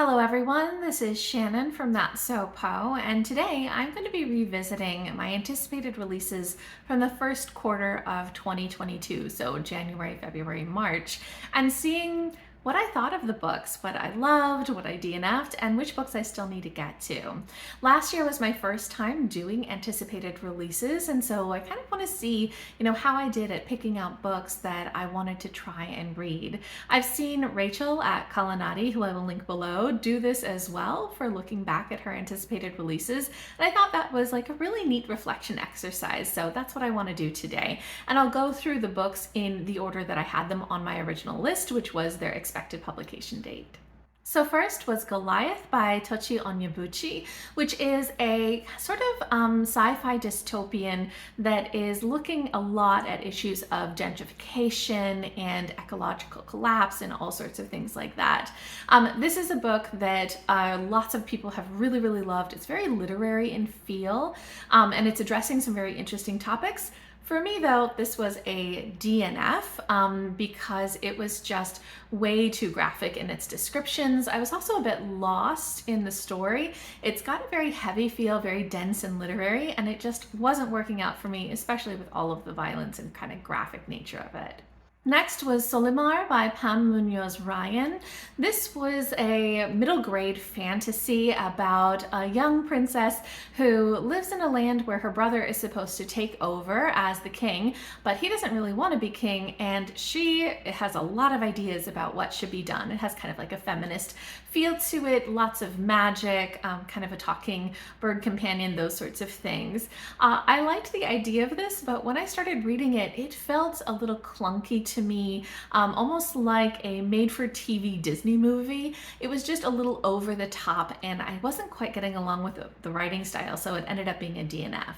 Hello everyone, this is Shannon from That's So Po, and today I'm going to be revisiting my anticipated releases from the first quarter of 2022, so January, February, March, and seeing what I thought of the books, what I loved, what I DNF'd, and which books I still need to get to. Last year was my first time doing anticipated releases, and so I kind of want to see, how I did at picking out books that I wanted to try and read. I've seen Rachel at Kalanati, who I will link below, do this as well for looking back at her anticipated releases, and I thought that was like a really neat reflection exercise, so that's what I want to do today. And I'll go through the books in the order that I had them on my original list, which was their expected publication date. So first was Goliath by Tochi Onyebuchi, which is a sort of sci-fi dystopian that is looking a lot at issues of gentrification and ecological collapse and all sorts of things like that. This is a book that lots of people have really loved. It's very literary in feel, and it's addressing some very interesting topics. For me though, this was a DNF because it was just way too graphic in its descriptions. I was also a bit lost in the story. It's got a very heavy feel, very dense and literary, and it just wasn't working out for me, especially with all of the violence and kind of graphic nature of it. Next was Solimar by Muñoz Ryan. This was a middle grade fantasy about a young princess who lives in a land where her brother is supposed to take over as the king, but he doesn't really want to be king, and she has a lot of ideas about what should be done. It has kind of like a feminist feel to it, lots of magic, kind of a talking bird companion, those sorts of things. I liked the idea of this, but when I started reading it, it felt a little clunky to me, almost like a made-for-TV Disney movie. It was just a little over the top, and I wasn't quite getting along with the writing style, so it ended up being a DNF.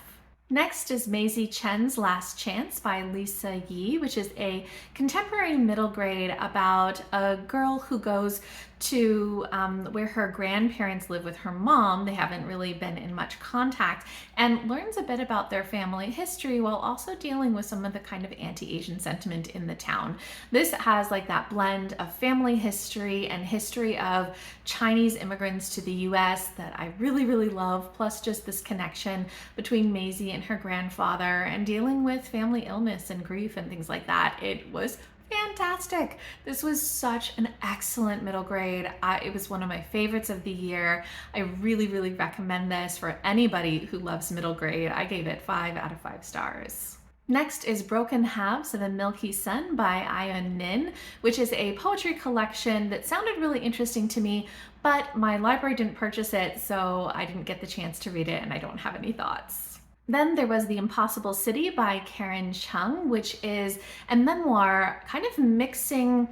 Next is Maizy Chen's Last Chance by Lisa Yi, which is a contemporary middle grade about a girl who goes to where her grandparents live with her mom. They haven't really been in much contact, and learns a bit about their family history while also dealing with some of the kind of anti-Asian sentiment in the town. This has like that blend of family history and history of Chinese immigrants to the US that I really love, plus just this connection between Maizy and her grandfather and dealing with family illness and grief and things like that. It was fantastic. This was such an excellent middle grade. It was one of my favorites of the year. I really recommend this for anybody who loves middle grade. I gave it 5 out of 5 stars. Next is Broken Halves of a Milky Sun by Aaiún, which is a poetry collection that sounded really interesting to me, but my library didn't purchase it, so I didn't get the chance to read it and I don't have any thoughts. Then there was The Impossible City by Cheung, which is a memoir kind of mixing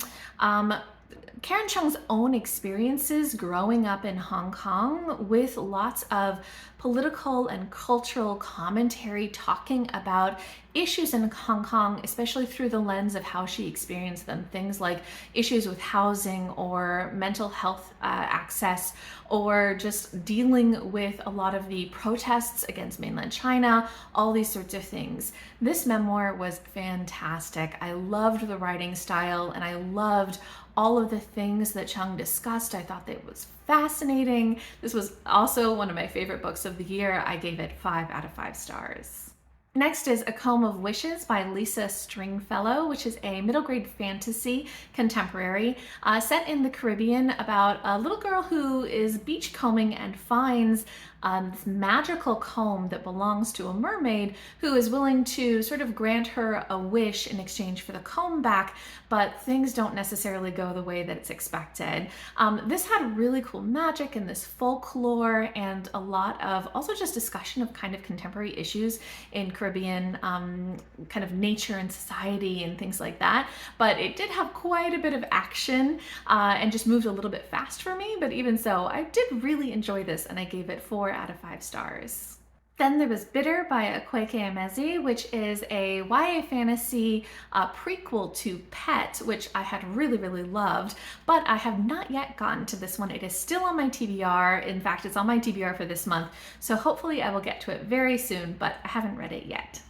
Cheung's own experiences growing up in Hong Kong with lots of political and cultural commentary talking about issues in Hong Kong, especially through the lens of how she experienced them. Things like issues with housing or mental health access, or just dealing with a lot of the protests against mainland China, all these sorts of things. This memoir was fantastic. I loved the writing style, and I loved all of the things that Cheung discussed. I thought that it was fascinating. This was also one of my favorite books of the year. I gave it 5 out of 5 stars. Next is A Comb of Wishes by Lisa Stringfellow, which is a middle grade fantasy contemporary set in the Caribbean about a little girl who is beachcombing and finds this magical comb that belongs to a mermaid who is willing to sort of grant her a wish in exchange for the comb back, but things don't necessarily go the way that it's expected. This had really cool magic and this folklore and a lot of also just discussion of kind of contemporary issues in Caribbean kind of nature and society and things like that. But it did have quite a bit of action and just moved a little bit fast for me. But even so, I did really enjoy this, and I gave it 4 out of 5 stars. Then there was Bitter by Akwaeke Emezi, which is a YA fantasy prequel to Pet, which I had really loved, but I have not yet gotten to this one. It is still on my TBR. In fact, it's on my TBR for this month, so hopefully I will get to it very soon, but I haven't read it yet.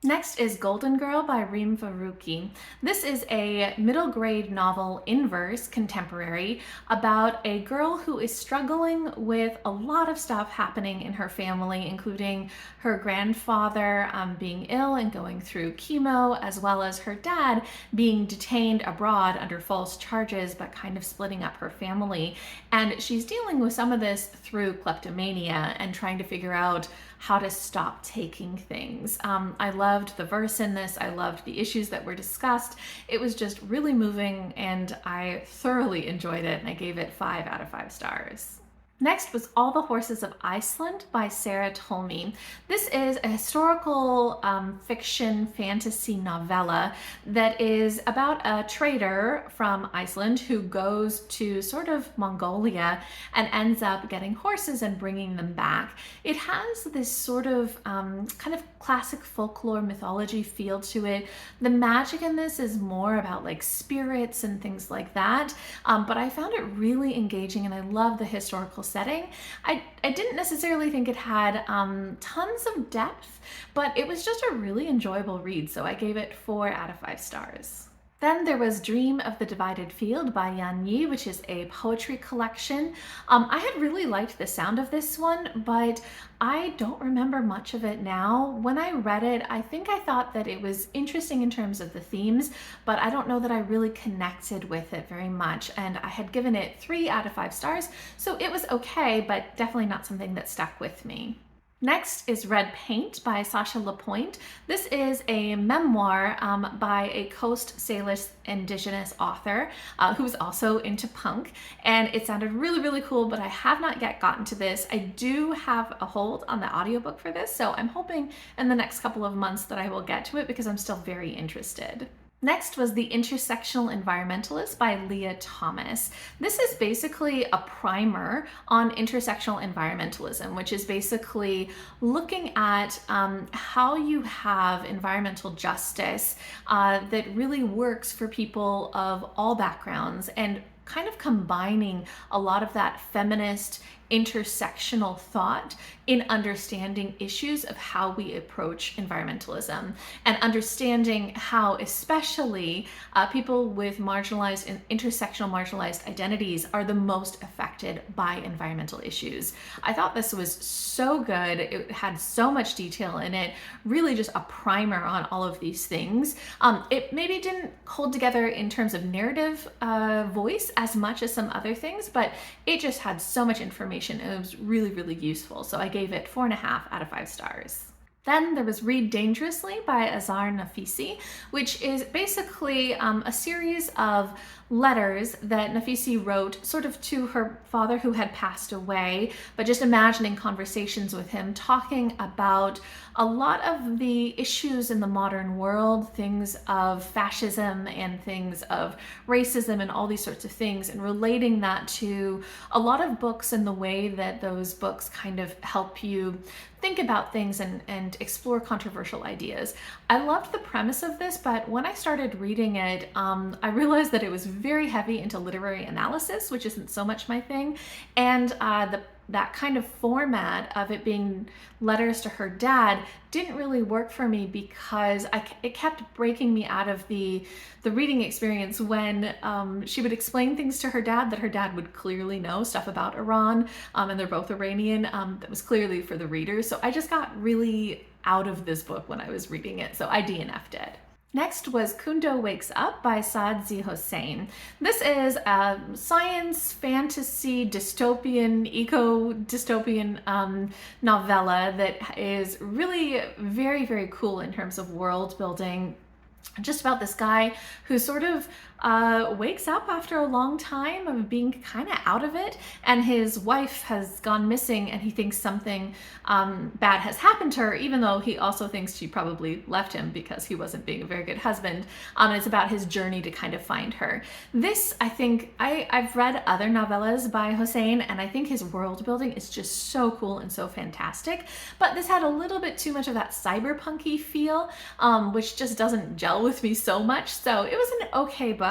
Next is Golden Girl by Reem Faruqi. This is a middle grade novel in verse, contemporary, about a girl who is struggling with a lot of stuff happening in her family, including her grandfather being ill and going through chemo, as well as her dad being detained abroad under false charges, but kind of splitting up her family. And she's dealing with some of this through kleptomania and trying to figure out how to stop taking things. I loved the verse in this. I loved the issues that were discussed. It was just really moving and I thoroughly enjoyed it, and I gave it 5 out of 5 stars. Next was All the Horses of Iceland by Sarah Tolmie. This is a historical fiction fantasy novella that is about a trader from Iceland who goes to sort of Mongolia and ends up getting horses and bringing them back. It has this sort of kind of classic folklore mythology feel to it. The magic in this is more about like spirits and things like that, but I found it really engaging and I love the historical setting. I didn't necessarily think it had tons of depth, but it was just a really enjoyable read, so I gave it 4 out of 5 stars. Then there was Dream of the Divided Field by Yanyi, which is a poetry collection. I had really liked the sound of this one, but I don't remember much of it now. When I read it, I think I thought that it was interesting in terms of the themes, but I don't know that I really connected with it very much. And I had given it 3 out of 5 stars, so it was okay, but definitely not something that stuck with me. Next is Red Paint by Sasha LaPointe. This is a memoir by a Coast Salish indigenous author who's also into punk, and it sounded really, really cool, but I have not yet gotten to this. I do have a hold on the audiobook for this, so I'm hoping in the next couple of months that I will get to it because I'm still very interested. Next was The Intersectional Environmentalist by Leah Thomas. This is basically a primer on intersectional environmentalism, which is basically looking at how you have environmental justice that really works for people of all backgrounds, and kind of combining a lot of that feminist intersectional thought in understanding issues of how we approach environmentalism, and understanding how especially people with marginalized and intersectional marginalized identities are the most affected by environmental issues. I thought this was so good. It had so much detail in it, really just a primer on all of these things. It maybe didn't hold together in terms of narrative voice as much as some other things, but it just had so much information and it was really, really useful. So I gave it 4.5 out of 5 stars. Then there was Read Dangerously by Azar Nafisi, which is basically a series of letters that Nafisi wrote sort of to her father who had passed away, but just imagining conversations with him, talking about a lot of the issues in the modern world, things of fascism and things of racism and all these sorts of things, and relating that to a lot of books and the way that those books kind of help you think about things and explore controversial ideas. I loved the premise of this, but when I started reading it, I realized that it was very heavy into literary analysis, which isn't so much my thing, and that kind of format of it being letters to her dad didn't really work for me because it kept breaking me out of the reading experience when she would explain things to her dad that her dad would clearly know, stuff about Iran, and they're both Iranian, that was clearly for the reader. So I just got really out of this book when I was reading it, so I DNF'd it. Next was Kundo Wakes Up by Saad Z. Hossein. This is a science, fantasy, dystopian, eco-dystopian novella that is really very, very cool in terms of world building. Just about this guy who sort of wakes up after a long time of being kind of out of it, and his wife has gone missing, and he thinks something bad has happened to her, even though he also thinks she probably left him because he wasn't being a very good husband. And it's about his journey to kind of find her. This, I think, I've read other novellas by Hossein, and I think his world building is just so cool and so fantastic, but this had a little bit too much of that cyberpunky feel, which just doesn't gel with me so much. So it was an okay book.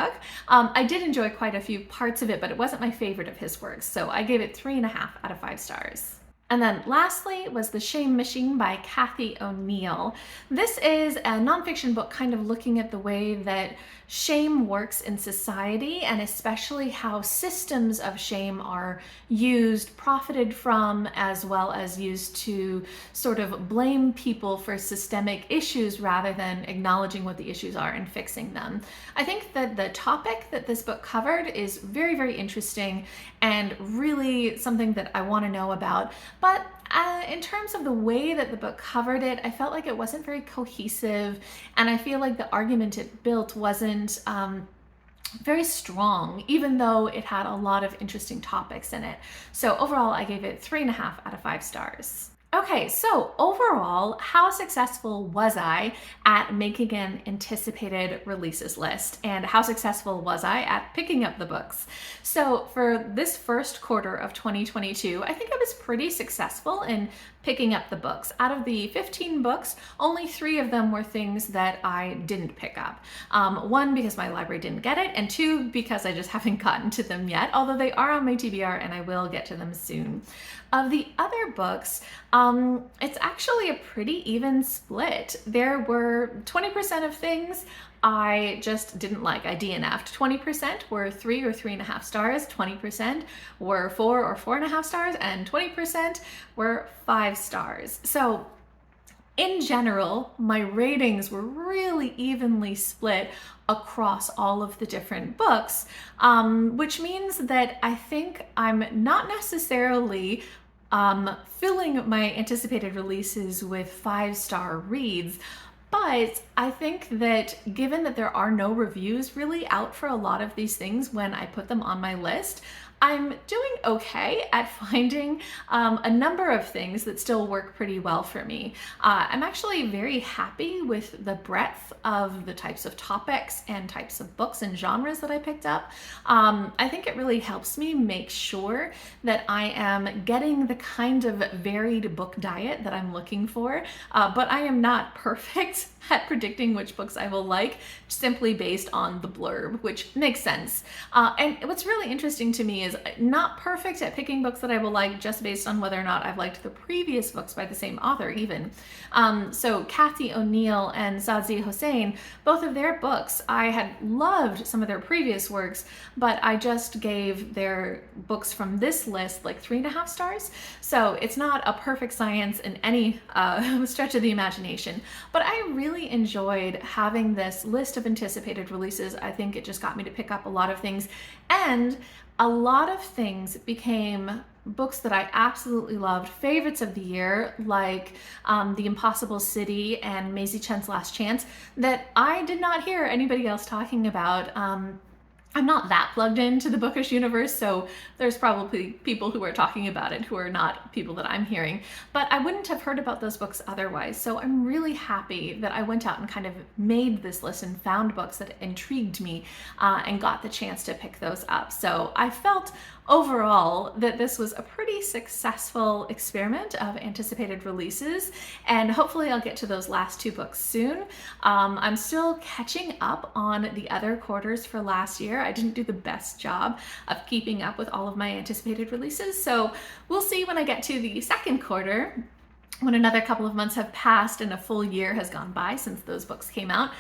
I did enjoy quite a few parts of it, but it wasn't my favorite of his works, so I gave it 3.5 out of 5 stars. And then lastly was The Shame Machine by Cathy O'Neil. This is a nonfiction book kind of looking at the way that shame works in society, and especially how systems of shame are used, profited from, as well as used to sort of blame people for systemic issues rather than acknowledging what the issues are and fixing them. I think that the topic that this book covered is very, very interesting and really something that I want to know about. But in terms of the way that the book covered it, I felt like it wasn't very cohesive, and I feel like the argument it built wasn't very strong, even though it had a lot of interesting topics in it. So overall, I gave it 3.5 out of 5 stars. Okay, so overall, how successful was I at making an anticipated releases list? And how successful was I at picking up the books? So for this first quarter of 2022, I think I was pretty successful in picking up the books. Out of the 15 books, only 3 of them were things that I didn't pick up. 1, because my library didn't get it, and 2, because I just haven't gotten to them yet, although they are on my TBR and I will get to them soon. Of the other books, it's actually a pretty even split. There were 20% of things I just didn't like. I DNF'd. 20% were 3 or 3.5 stars, 20% were 4 or 4.5 stars, and 20% were 5 stars. So in general, my ratings were really evenly split across all of the different books, which means that I think I'm not necessarily filling my anticipated releases with 5-star reads. But I think that given that there are no reviews really out for a lot of these things when I put them on my list, I'm doing okay at finding a number of things that still work pretty well for me. I'm actually very happy with the breadth of the types of topics and types of books and genres that I picked up. I think it really helps me make sure that I am getting the kind of varied book diet that I'm looking for, but I am not perfect at predicting which books I will like simply based on the blurb, which makes sense. And what's really interesting to me is not perfect at picking books that I will like just based on whether or not I've liked the previous books by the same author even. So Cathy O'Neil and Sazi Hossein, both of their books, I had loved some of their previous works, but I just gave their books from this list like 3.5 stars. So it's not a perfect science in any stretch of the imagination, but I really enjoyed having this list of anticipated releases. I think it just got me to pick up a lot of things, and a lot of things became books that I absolutely loved, favorites of the year, like The Impossible City and Maizy Chen's Last Chance, that I did not hear anybody else talking about. I'm not that plugged into the bookish universe, so there's probably people who are talking about it who are not people that I'm hearing, but I wouldn't have heard about those books otherwise. So I'm really happy that I went out and kind of made this list and found books that intrigued me and got the chance to pick those up. So I felt overall that this was a pretty successful experiment of anticipated releases, and hopefully I'll get to those last 2 books soon. I'm still catching up on the other quarters for last year. I didn't do the best job of keeping up with all of my anticipated releases, so we'll see when I get to the second quarter, when another couple of months have passed and a full year has gone by since those books came out,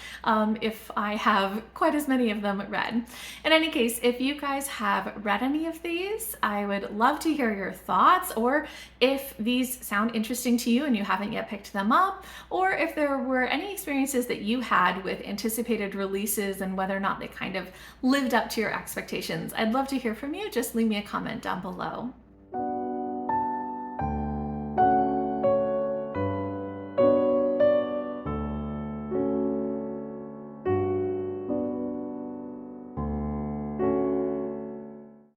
if I have quite as many of them read. In any case, if you guys have read any of these, I would love to hear your thoughts, or if these sound interesting to you and you haven't yet picked them up, or if there were any experiences that you had with anticipated releases and whether or not they kind of lived up to your expectations. I'd love to hear from you. Just leave me a comment down below.